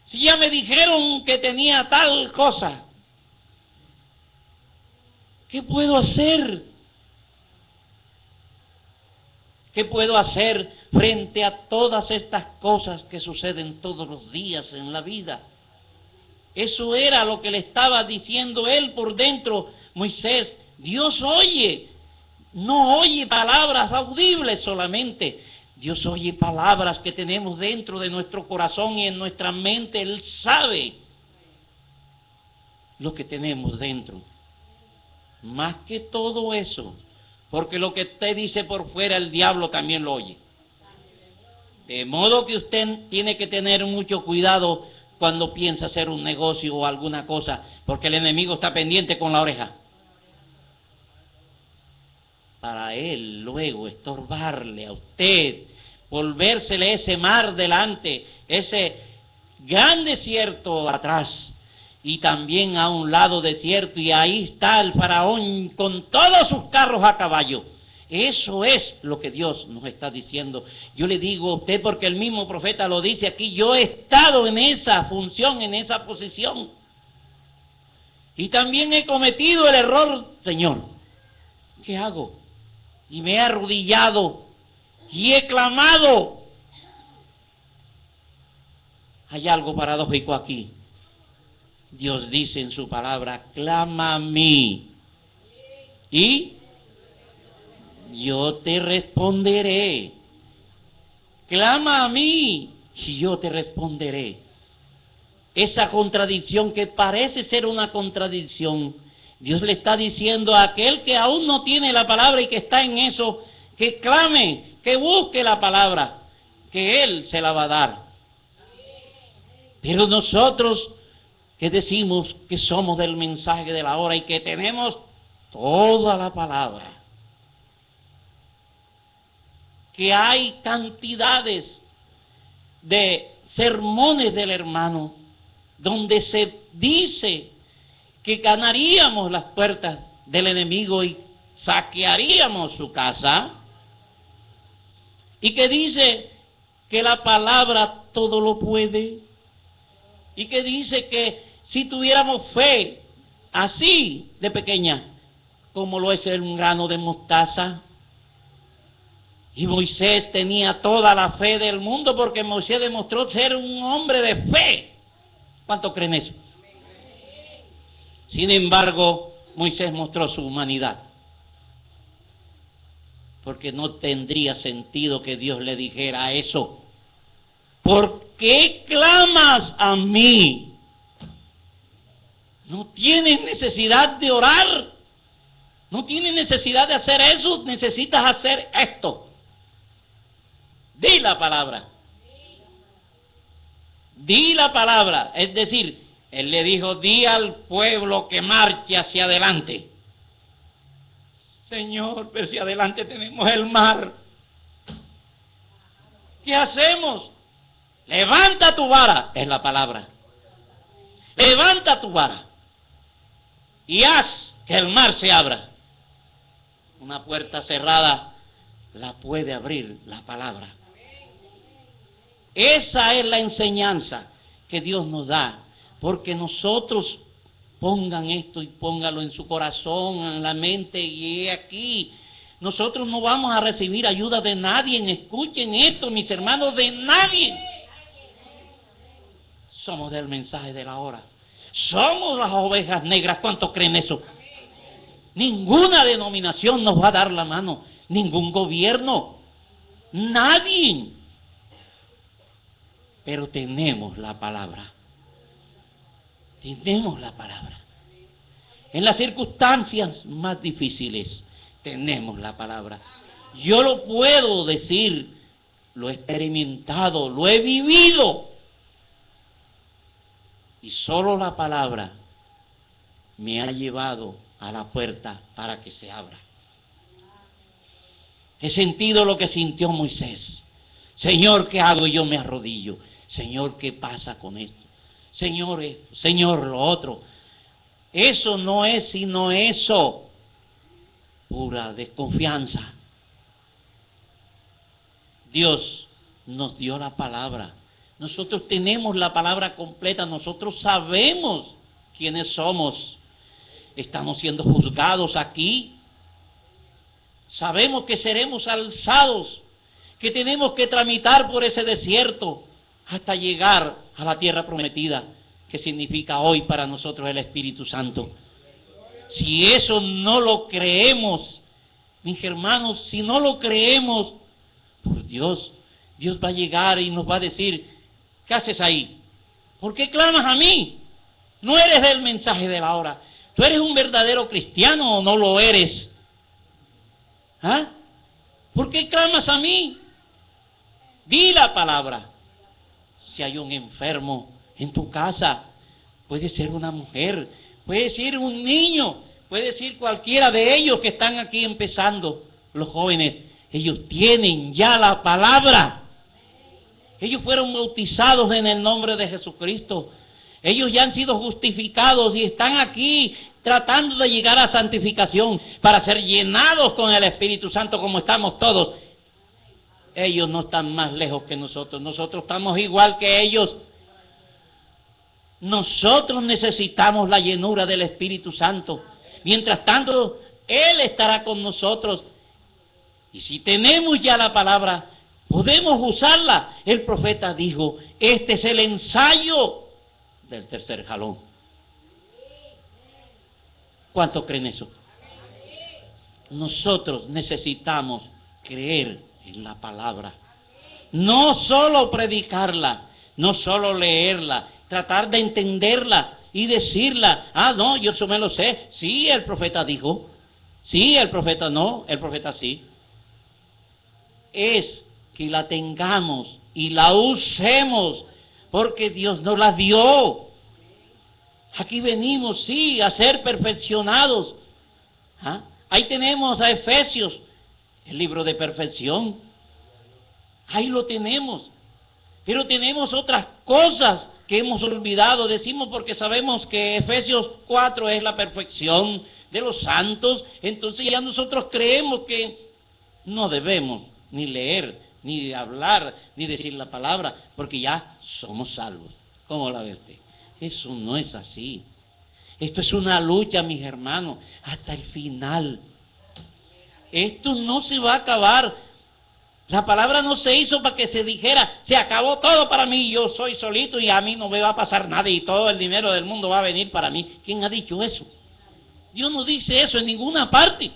Si ya me dijeron que tenía tal cosa, ¿qué puedo hacer? ¿Qué puedo hacer frente a todas estas cosas que suceden todos los días en la vida? Eso era lo que le estaba diciendo él por dentro. Moisés, Dios oye, no oye palabras audibles solamente. Dios oye palabras que tenemos dentro de nuestro corazón y en nuestra mente. Él sabe. lo que tenemos dentro. Más que todo eso, porque lo que usted dice por fuera, el diablo también lo oye. De modo que usted tiene que tener mucho cuidado cuando piensa hacer un negocio o alguna cosa, porque el enemigo está pendiente con la oreja. Para él luego estorbarle a usted, volvérsele ese mar delante, ese gran desierto atrás, y también a un lado desierto, y ahí está el faraón con todos sus carros a caballo. Eso es lo que Dios nos está diciendo. Yo le digo a usted, porque el mismo profeta lo dice aquí, yo he estado en esa función, en esa posición. Y también he cometido el error, Señor. ¿Qué hago? Y me he arrodillado y he clamado. Hay algo paradójico aquí. Dios dice en su palabra, clama a mí y yo te responderé. Clama a mí y yo te responderé. Esa contradicción que parece ser una contradicción, Dios le está diciendo a aquel que aún no tiene la palabra y que está en eso, que clame, que busque la palabra, que Él se la va a dar. Pero nosotros que decimos que somos del mensaje de la hora y que tenemos toda la palabra, que hay cantidades de sermones del hermano donde se dice que ganaríamos las puertas del enemigo y saquearíamos su casa, y que dice que la palabra todo lo puede, y que dice que si tuviéramos fe así de pequeña como lo es un grano de mostaza. Y Moisés tenía toda la fe del mundo, porque Moisés demostró ser un hombre de fe. ¿Cuántos creen eso? Sin embargo, Moisés mostró su humanidad, porque no tendría sentido que Dios le dijera eso. ¿Por qué clamas a mí? No tienes necesidad de orar, no tienes necesidad de hacer eso, necesitas hacer esto. Di la palabra. Di la palabra. Es decir, él le dijo, di al pueblo que marche hacia adelante. Señor, pero si adelante tenemos el mar, ¿qué hacemos? Levanta tu vara, es la palabra. Levanta tu vara y haz que el mar se abra. Una puerta cerrada la puede abrir la palabra. Esa es la enseñanza que Dios nos da, porque nosotros pongan esto y póngalo en su corazón, en la mente, y aquí nosotros no vamos a recibir ayuda de nadie. Escuchen esto, mis hermanos, de nadie. Somos del mensaje de la hora. Somos las ovejas negras. ¿Cuántos creen eso? Ninguna denominación nos va a dar la mano, ningún gobierno, nadie. Pero tenemos la palabra. Tenemos la palabra. En las circunstancias más difíciles, tenemos la palabra. Yo lo puedo decir, lo he experimentado, lo he vivido. Y solo la palabra me ha llevado a la puerta para que se abra. He sentido lo que sintió Moisés. Señor, ¿qué hago? Yo me arrodillo. Señor, ¿qué pasa con esto? Señor, esto. Señor, lo otro. Eso no es sino eso. Pura desconfianza. Dios nos dio la palabra. Nosotros tenemos la palabra completa. Nosotros sabemos quiénes somos. Estamos siendo juzgados aquí. Sabemos que seremos alzados, que tenemos que tramitar por ese desierto hasta llegar a la tierra prometida, que significa hoy para nosotros el Espíritu Santo. Si eso no lo creemos, mis hermanos, si no lo creemos, por Dios, Dios va a llegar y nos va a decir, ¿qué haces ahí? ¿Por qué clamas a mí? No eres del mensaje de la hora. ¿Tú eres un verdadero cristiano o no lo eres? ¿Ah? ¿Por qué clamas a mí? Di la palabra. Si hay un enfermo en tu casa, puede ser una mujer, puede ser un niño, puede ser cualquiera de ellos que están aquí empezando, los jóvenes. Ellos tienen ya la palabra. Ellos fueron bautizados en el nombre de Jesucristo. Ellos ya han sido justificados y están aquí tratando de llegar a santificación para ser llenados con el Espíritu Santo como estamos todos. Ellos no están más lejos que nosotros. Nosotros estamos igual que ellos. Nosotros necesitamos la llenura del Espíritu Santo. Mientras tanto, Él estará con nosotros. Y si tenemos ya la palabra, podemos usarla. El profeta dijo, este es el ensayo del tercer jalón. ¿Cuántos creen eso? Nosotros necesitamos creer en la palabra. No solo predicarla, no solo leerla, tratar de entenderla y decirla. Ah, no, yo eso me lo sé. Sí, el profeta dijo. Sí, el profeta no, el profeta sí. Es que la tengamos y la usemos, porque Dios nos la dio. Aquí venimos, sí, a ser perfeccionados. ¿Ah? Ahí tenemos a Efesios, el libro de perfección. Ahí lo tenemos. Pero tenemos otras cosas que hemos olvidado. Decimos porque sabemos que Efesios 4 es la perfección de los santos. Entonces ya nosotros creemos que no debemos ni leer, ni hablar, ni decir la palabra, porque ya somos salvos. ¿Cómo la ve usted? Eso no es así. Esto es una lucha, mis hermanos, hasta el final. Esto no se va a acabar. La palabra no se hizo para que se dijera, se acabó todo para mí, yo soy solito y a mí no me va a pasar nada y todo el dinero del mundo va a venir para mí. ¿Quién ha dicho eso? Dios no dice eso en ninguna parte.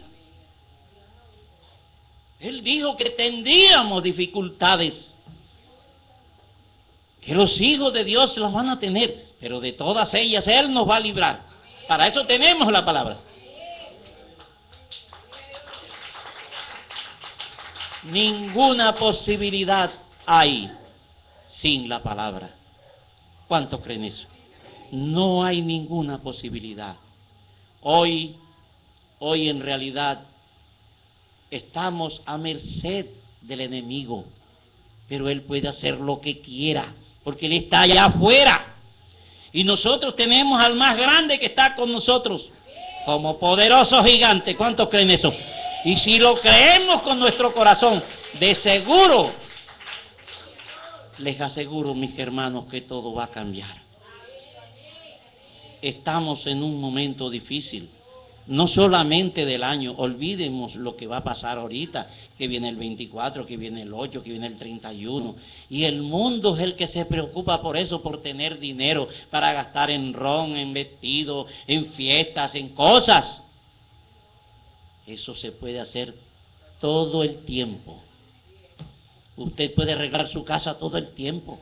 Él dijo que tendríamos dificultades, que los hijos de Dios las van a tener, pero de todas ellas Él nos va a librar. Para eso tenemos la palabra. Ninguna posibilidad hay sin la palabra. ¿Cuántos creen eso? No hay ninguna posibilidad. Hoy en realidad estamos a merced del enemigo, pero él puede hacer lo que quiera, porque él está allá afuera. Y nosotros tenemos al más grande que está con nosotros, como poderoso gigante. ¿Cuántos creen eso? Y si lo creemos con nuestro corazón, de seguro, les aseguro, mis hermanos, que todo va a cambiar. Estamos en un momento difícil. No solamente del año, olvidemos lo que va a pasar ahorita, que viene el 24, que viene el 8, que viene el 31. Y el mundo es el que se preocupa por eso, por tener dinero para gastar en ron, en vestidos, en fiestas, en cosas. Eso se puede hacer todo el tiempo. Usted puede arreglar su casa todo el tiempo.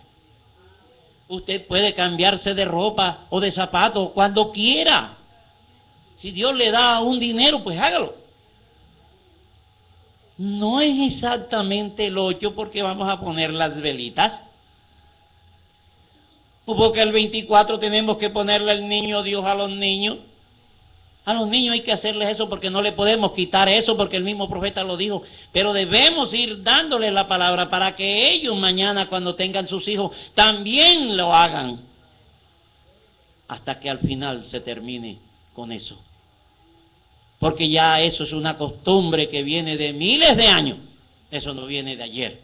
Usted puede cambiarse de ropa o de zapatos cuando quiera. Si Dios le da un dinero, pues hágalo. No es exactamente el 8 porque vamos a poner las velitas. O porque el 24 tenemos que ponerle al niño Dios a los niños. A los niños hay que hacerles eso porque no le podemos quitar eso porque el mismo profeta lo dijo. Pero debemos ir dándoles la palabra para que ellos mañana cuando tengan sus hijos también lo hagan. Hasta que al final se termine con eso. Porque ya eso es una costumbre que viene de miles de años. Eso no viene de ayer.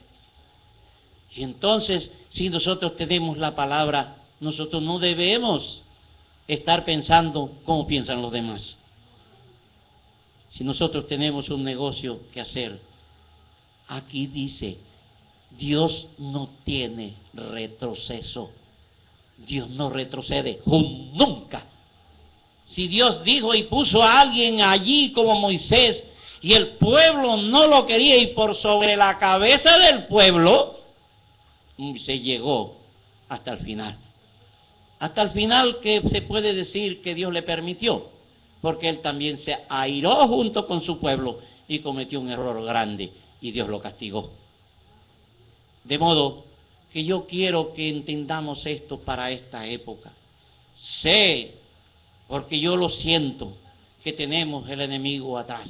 Y entonces, si nosotros tenemos la palabra, nosotros no debemos estar pensando cómo piensan los demás. Si nosotros tenemos un negocio que hacer, aquí dice, Dios no tiene retroceso. Dios no retrocede nunca. Si Dios dijo y puso a alguien allí como Moisés y el pueblo no lo quería y por sobre la cabeza del pueblo, Moisés llegó hasta el final. Hasta el final, que se puede decir que Dios le permitió, porque él también se airó junto con su pueblo y cometió un error grande y Dios lo castigó. De modo que yo quiero que entendamos esto para esta época. Sé, porque yo lo siento, que tenemos el enemigo atrás.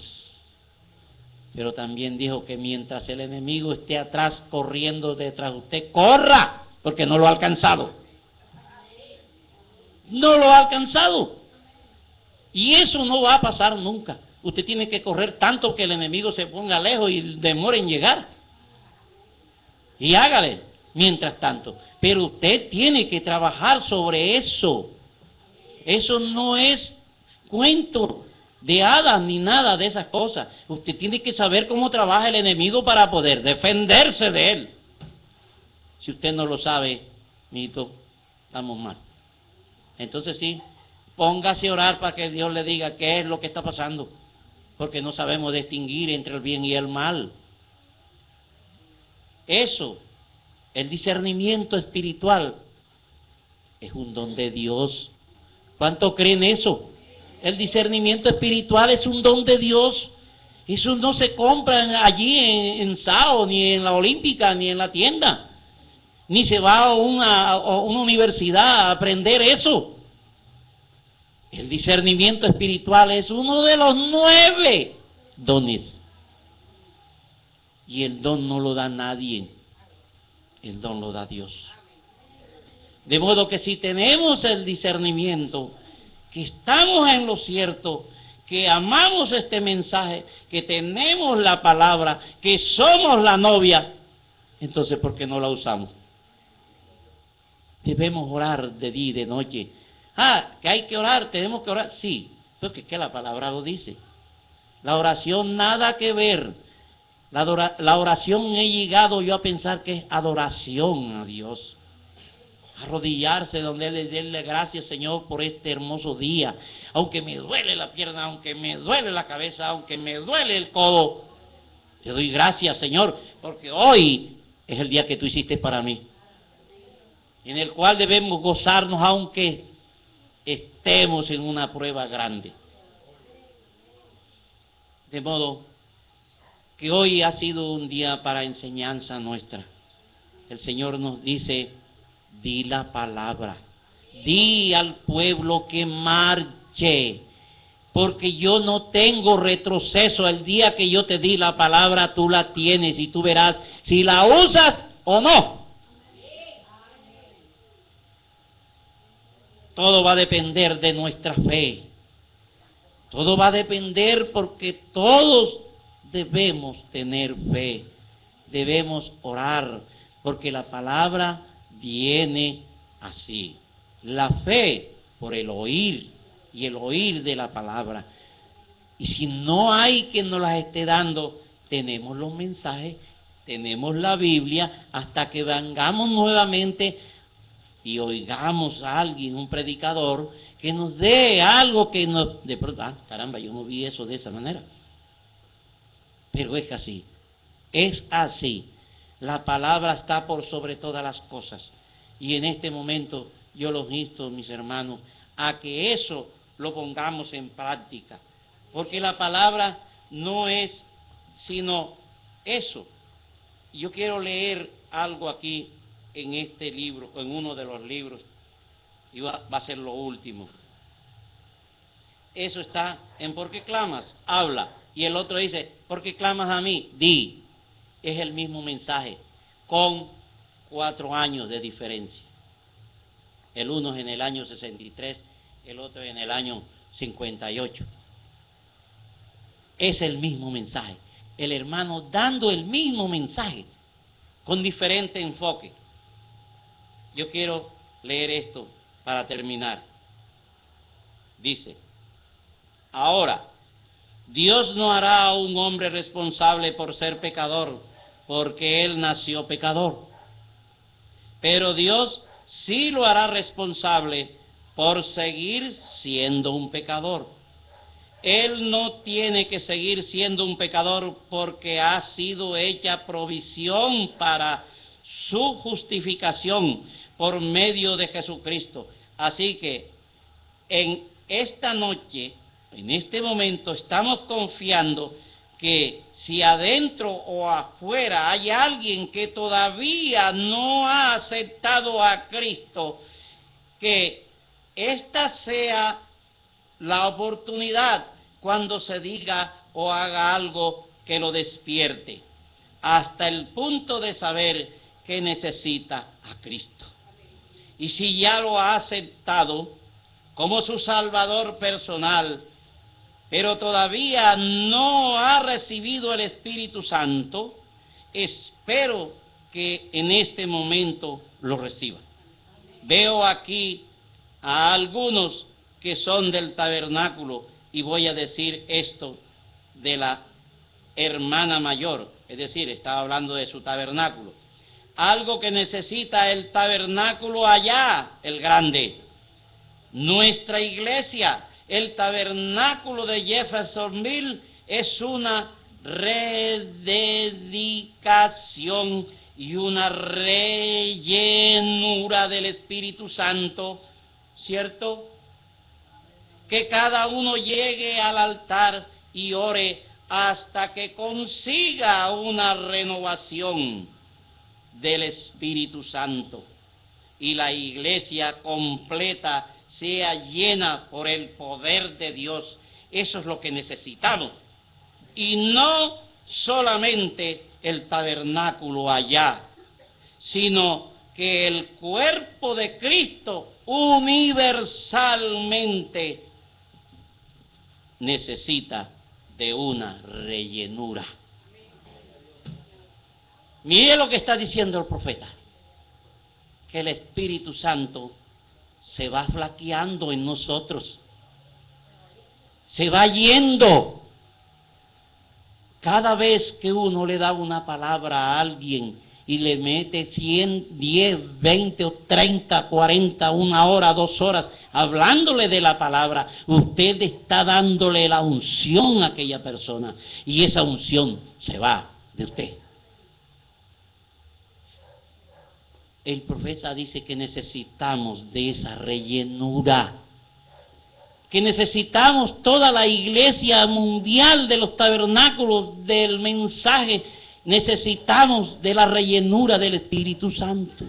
Pero también dijo que mientras el enemigo esté atrás corriendo detrás de usted, ¡corra! Porque no lo ha alcanzado. No lo ha alcanzado. Y eso no va a pasar nunca. Usted tiene que correr tanto que el enemigo se ponga lejos y demore en llegar. Y hágale mientras tanto. Pero usted tiene que trabajar sobre eso. Eso no es cuento de hadas ni nada de esas cosas. Usted tiene que saber cómo trabaja el enemigo para poder defenderse de él. Si usted no lo sabe, mijito, estamos mal. Entonces sí, póngase a orar para que Dios le diga qué es lo que está pasando, porque no sabemos distinguir entre el bien y el mal. Eso, el discernimiento espiritual, es un don de Dios. ¿Cuánto creen eso? El discernimiento espiritual es un don de Dios. Eso no se compra allí en SAO, ni en la Olímpica, ni en la tienda. Ni se va a una universidad a aprender eso. El discernimiento espiritual es uno de los 9 dones. Y el don no lo da nadie. El don lo da Dios. De modo que si tenemos el discernimiento, que estamos en lo cierto, que amamos este mensaje, que tenemos la palabra, que somos la novia, entonces ¿por qué no la usamos? Debemos orar de día y de noche. Que hay que orar, tenemos que orar. Sí, porque que la palabra lo dice. La oración nada que ver. La oración he llegado yo a pensar que es adoración a Dios. Arrodillarse donde Él le dé gracias, Señor, por este hermoso día. Aunque me duele la pierna, aunque me duele la cabeza, aunque me duele el codo, te doy gracias, Señor, porque hoy es el día que tú hiciste para mí, en el cual debemos gozarnos aunque estemos en una prueba grande. De modo que hoy ha sido un día para enseñanza nuestra. El Señor nos dice: di la palabra, di al pueblo que marche, porque yo no tengo retroceso. El día que yo te di la palabra, tú la tienes y tú verás si la usas o no. Todo va a depender de nuestra fe. Todo va a depender, porque todos debemos tener fe. Debemos orar, porque la palabra viene así. La fe por el oír, y el oír de la palabra. Y si no hay quien nos las esté dando, tenemos los mensajes, tenemos la Biblia, hasta que vengamos nuevamente y oigamos a alguien, un predicador, que nos dé algo que nos... De pronto, caramba, yo no vi eso de esa manera. Pero es así, es así. La palabra está por sobre todas las cosas. Y en este momento yo los insto, mis hermanos, a que eso lo pongamos en práctica. Porque la palabra no es sino eso. Yo quiero leer algo aquí en este libro, en uno de los libros, y va a ser lo último. Eso está en ¿por qué clamas? Habla. Y el otro dice: ¿por qué clamas a mí? Di. Es el mismo mensaje, con 4 años de diferencia. El uno es en el año 63, el otro en el año 58. Es el mismo mensaje. El hermano dando el mismo mensaje, con diferente enfoque. Yo quiero leer esto para terminar. Dice: ahora, Dios no hará a un hombre responsable por ser pecador, porque él nació pecador. Pero Dios sí lo hará responsable por seguir siendo un pecador. Él no tiene que seguir siendo un pecador, porque ha sido hecha provisión para su justificación por medio de Jesucristo. Así que en esta noche, en este momento, estamos confiando que si adentro o afuera hay alguien que todavía no ha aceptado a Cristo, que esta sea la oportunidad cuando se diga o haga algo que lo despierte, hasta el punto de saber que necesita a Cristo. Y si ya lo ha aceptado como su Salvador personal, pero todavía no ha recibido el Espíritu Santo, espero que en este momento lo reciba. Veo aquí a algunos que son del tabernáculo, y voy a decir esto de la hermana mayor, es decir, estaba hablando de su tabernáculo. Algo que necesita el tabernáculo allá, el grande. Nuestra iglesia, el tabernáculo de Jeffersonville, es una rededicación y una rellenura del Espíritu Santo, ¿cierto? Que cada uno llegue al altar y ore hasta que consiga una renovación del Espíritu Santo y la iglesia completa sea llena por el poder de Dios. Eso es lo que necesitamos. Y no solamente el tabernáculo allá, sino que el cuerpo de Cristo universalmente necesita de una rellenura. Mire lo que está diciendo el profeta, que el Espíritu Santo se va flaqueando en nosotros, se va yendo. Cada vez que uno le da una palabra a alguien y le mete 100, 10, 20 o 30, 40, 1 hora, 2 horas, hablándole de la palabra, usted está dándole la unción a aquella persona, y esa unción se va de usted. El profeta dice que necesitamos de esa rellenura, que necesitamos toda la iglesia mundial de los tabernáculos del mensaje, necesitamos de la rellenura del Espíritu Santo.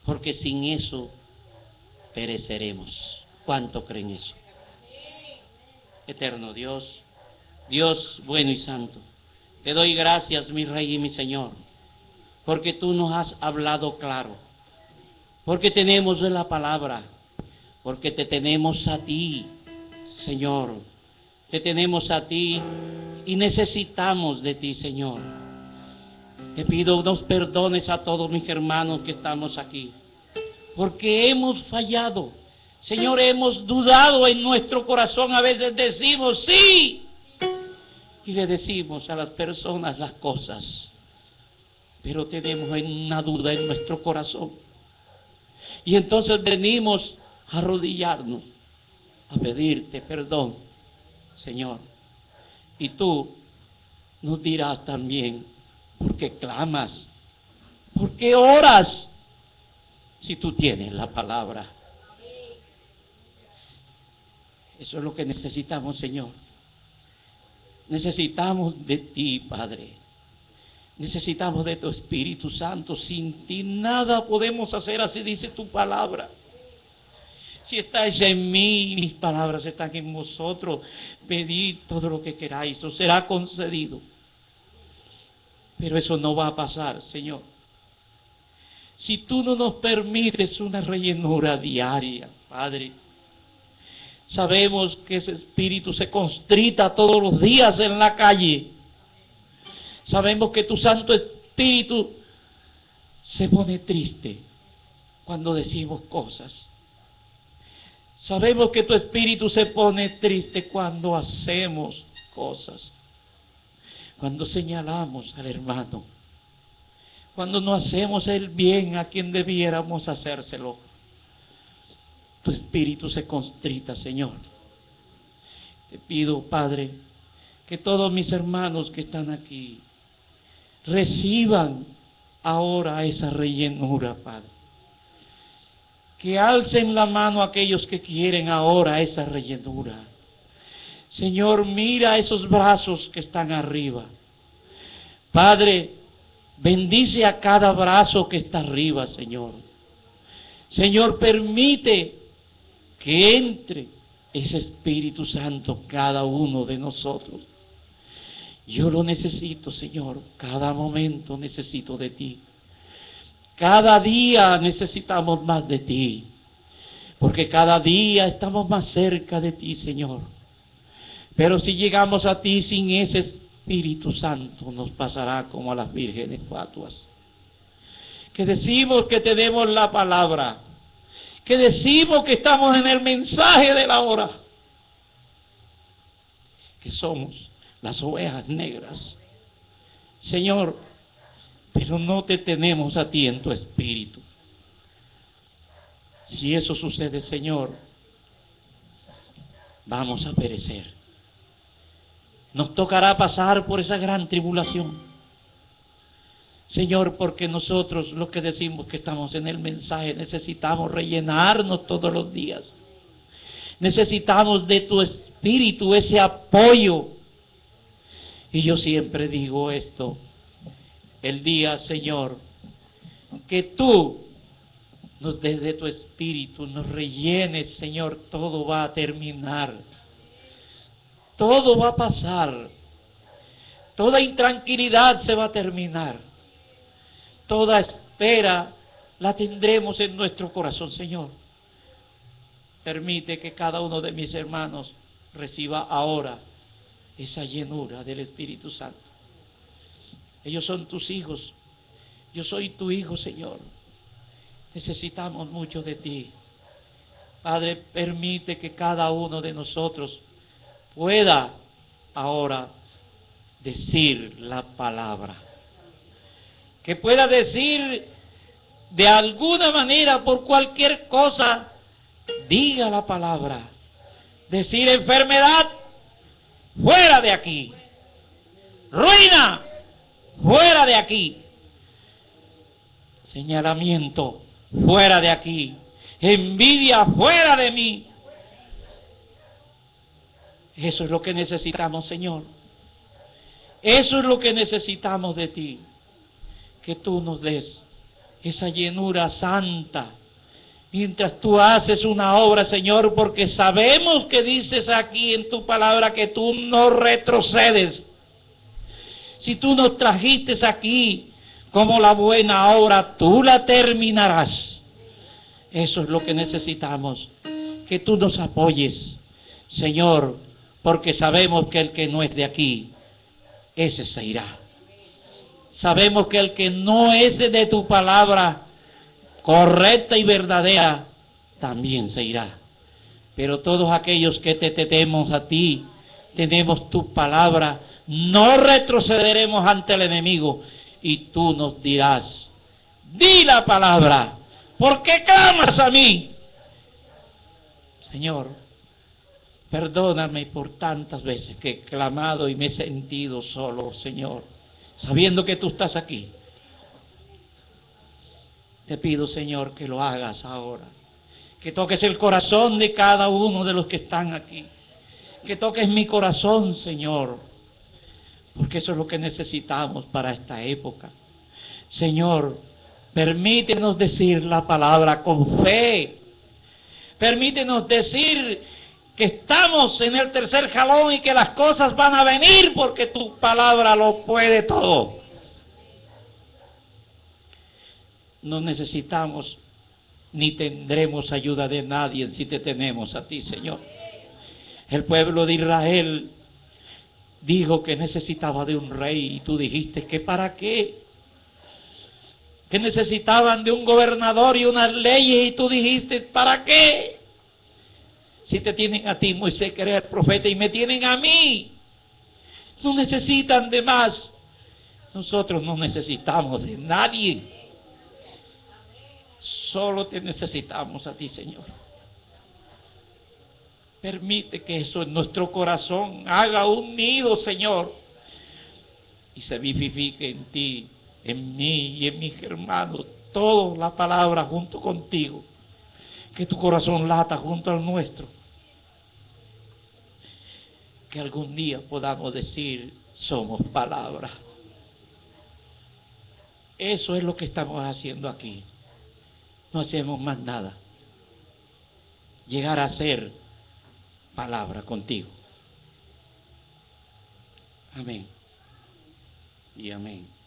Porque sin eso pereceremos. ¿Cuánto creen eso? Eterno Dios, Dios bueno y santo, te doy gracias, mi Rey y mi Señor, porque tú nos has hablado claro, porque tenemos de la palabra, porque te tenemos a ti, Señor, te tenemos a ti y necesitamos de ti, Señor. Te pido nos perdones a todos mis hermanos que estamos aquí, porque hemos fallado. Señor, hemos dudado en nuestro corazón, a veces decimos sí, y le decimos a las personas las cosas, pero tenemos una duda en nuestro corazón. Y entonces venimos a arrodillarnos, a pedirte perdón, Señor. Y tú nos dirás también, ¿por qué clamas? ¿Por qué oras? Si tú tienes la palabra. Eso es lo que necesitamos, Señor. Necesitamos de ti, Padre. Necesitamos de tu Espíritu Santo. Sin ti nada podemos hacer, así dice tu palabra. Si estáis en mí y mis palabras están en vosotros, pedid todo lo que queráis, os será concedido. Pero eso no va a pasar, Señor, si tú no nos permites una rellenura diaria, Padre. Sabemos que ese espíritu se constrita todos los días en la calle. Sabemos que tu Santo Espíritu se pone triste cuando decimos cosas. Sabemos que tu Espíritu se pone triste cuando hacemos cosas, cuando señalamos al hermano, cuando no hacemos el bien a quien debiéramos hacérselo. Tu Espíritu se constrita, Señor. Te pido, Padre, que todos mis hermanos que están aquí reciban ahora esa rellenura, Padre. que alcen la mano aquellos que quieren ahora esa rellenura. Señor, mira esos brazos que están arriba. Padre, bendice a cada brazo que está arriba, Señor. Señor, permite que entre ese Espíritu Santo en cada uno de nosotros. Yo lo necesito, Señor. Cada momento necesito de ti. Cada día necesitamos más de ti. Porque cada día estamos más cerca de ti, Señor. Pero si llegamos a ti sin ese Espíritu Santo, nos pasará como a las vírgenes fatuas. Que decimos que tenemos la palabra. Que decimos que estamos en el mensaje de la hora. Que somos las ovejas negras. Señor, pero no te tenemos a ti en tu espíritu. Si eso sucede, Señor, vamos a perecer. Nos tocará pasar por esa gran tribulación. Señor, porque nosotros los que decimos que estamos en el mensaje necesitamos rellenarnos todos los días. Necesitamos de tu espíritu ese apoyo. Y yo siempre digo esto, el día, Señor, que tú nos des de tu espíritu, nos rellenes, Señor, todo va a terminar. Todo va a pasar. Toda intranquilidad se va a terminar. Toda espera la tendremos en nuestro corazón, Señor. Permite que cada uno de mis hermanos reciba ahora esa llenura del Espíritu Santo. Ellos son tus hijos. Yo soy tu hijo, Señor. Necesitamos mucho de ti. Padre, permite que cada uno de nosotros pueda ahora decir la palabra. Que pueda decir de alguna manera, por cualquier cosa, diga la palabra. Decir enfermedad, fuera de aquí. Ruina, fuera de aquí. Señalamiento, fuera de aquí. Envidia, fuera de mí. Eso es lo que necesitamos, Señor. Eso es lo que necesitamos de ti. Que tú nos des esa llenura santa. Mientras tú haces una obra, Señor, porque sabemos que dices aquí en tu palabra que tú no retrocedes. Si tú nos trajiste aquí como la buena obra, tú la terminarás. Eso es lo que necesitamos. Que tú nos apoyes, Señor, porque sabemos que el que no es de aquí, ese se irá. Sabemos que el que no es de tu palabra correcta y verdadera, también se irá. Pero todos aquellos que te tenemos a ti, tenemos tu palabra, no retrocederemos ante el enemigo. Y tú nos dirás, di la palabra, ¿por qué clamas a mí? Señor, perdóname por tantas veces que he clamado y me he sentido solo, Señor, sabiendo que tú estás aquí. Te pido, Señor, que lo hagas ahora. Que toques el corazón de cada uno de los que están aquí. Que toques mi corazón, Señor. Porque eso es lo que necesitamos para esta época. Señor, permítenos decir la palabra con fe. Permítenos decir que estamos en el tercer jalón y que las cosas van a venir porque tu palabra lo puede todo. No necesitamos ni tendremos ayuda de nadie si te tenemos a ti, Señor. El pueblo de Israel dijo que necesitaba de un rey y tú dijiste que ¿para qué? Que necesitaban de un gobernador y unas leyes y tú dijiste ¿para qué? Si te tienen a ti, Moisés, que eres el profeta, y me tienen a mí, no necesitan de más. Nosotros no necesitamos de nadie. Solo te necesitamos a ti, Señor. Permite que eso en nuestro corazón haga un nido, Señor, y se vivifique en ti, en mí y en mis hermanos, toda la palabra junto contigo. que tu corazón lata junto al nuestro. Que algún día podamos decir, somos palabra. Eso es lo que estamos haciendo aquí. No hacemos más nada. Llegar a ser palabra contigo. Amén. Y amén.